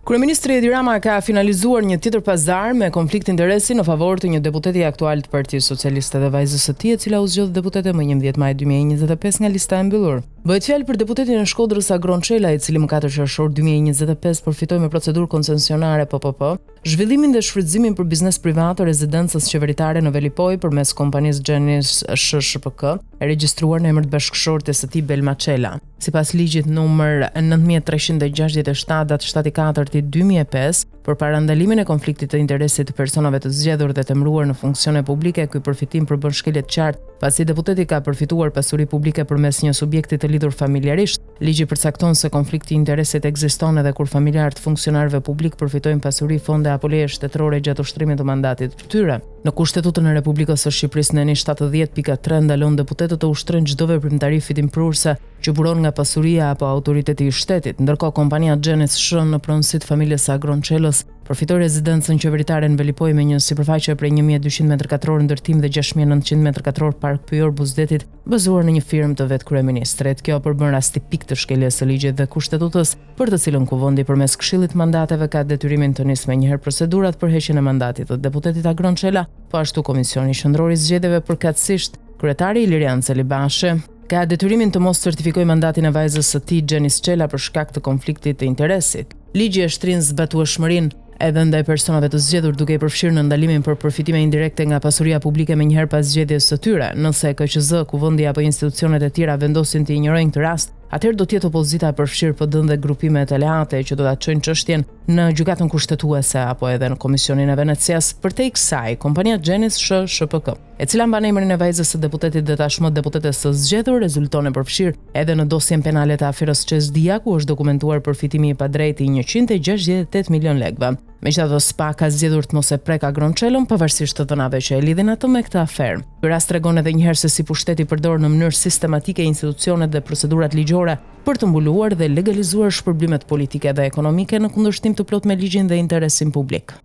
Kryeministri Edi Rama ka finalizuar një tjetër pazar me konflikt interesi në favor të një deputeti aktual të Partisë Socialiste dhe vajzës së tij, e cila u zgjodh deputete më 11 maj 2025 nga lista e mbyllur. Bëhet fjalë për deputetin e Shkodrës Agron Çela, i cili më 4 qershor 2025 përfitoi me procedurë koncesionare PPP, zhvillimin dhe shfrytëzimin për biznes privat të rezidencës qeveritare në Velipoj përmes kompanisë Genis SHPK, e regjistruar në emër të bashkëshortes së tij Belma Çela. Sipas ligjit numër 9367/7/2005 për parandalimin e konfliktit të interesit të personave të zgjedhur dhe të emëruar në funksione publike, ky përfitim përbën shkelje të qartë, pasi deputeti ka përfituar pasuri publike përmes një subjekti të lidhur familjarisht. Ligji përcakton se konflikti i interesit ekziston edhe kur familjarët funksionarëve publik përfitojnë pasuri, fonde apo leje shtetërore gjatë ushtrimit të mandatit të tyre. Në Kushtetutën e Republikës së Shqipërisë nëni 70.3 ndalon deputetët të ushtrojnë çdo veprimtari fitimprurse që buron nga pasuria apo autoriteti i shtetit, ndërkohë kompania Genis SH në pronësi të familjes Agron Çelës përfitoi rezidencën qeveritare në Velipoj me një sipërfaqe prej 1200 m2 ndërtim dhe 6900 m2 park pyjor Buzdetit, bazuar në një firmë të vet kryeministrit. Kjo përbën rast tipik të shkeljes së ligjit dhe kushtetutës, për të cilën kuvendi përmes këshillit të mandateve ka detyrimin të nisë menjëherë procedurat për heqjen e mandatit të deputetit Agron Çela, po ashtu Komisioni Qendror i Zgjedhjeve përkatësisht kryetari Ilirian Celibashi ka detyrimin të mos certifikojë mandatin e vajzës së tij Genis Çela për shkak të konfliktit të interesit. Ligji e shtrin zbatueshmërinë edhe ndaj personave të zgjedhur, duke i përfshirë në ndalimin për përfitime indirekte nga pasuria publike menjëherë pas zgjedhjes së tyre. Nëse KQZ, kuvendi apo institucionet e tjera vendosin të injorojnë këtë rast, atëherë do të jetë opozita e përfshirë PD-n dhe grupimet aleate që do ta çojnë çështjen në gjykatën kushtetuese apo edhe në Komisionin e Venecias. Përtej kësaj, kompania Genis SHPK, e cila mban emrin e vajzës së deputetit dhe tashmë deputetes së zgjedhur, rezulton e përfshirë edhe në dosjen penale të aferës Çezdia, ku është dokumentuar përfitimi i padrejtë i 168 milion lekëve. Megjithatë, SPA ka zgjedhur të mos e prek Agron Çelën pavarësisht të dhënave që e lidhin atë me këtë aferë. Ky rast tregon edhe një herë se si pushteti përdor në mënyrë sistematike institucionet dhe procedurat ligjore për të mbuluar dhe legalizuar shpërblimet politike dhe ekonomike në kundërshtim të plot me ligjin dhe interesin publik.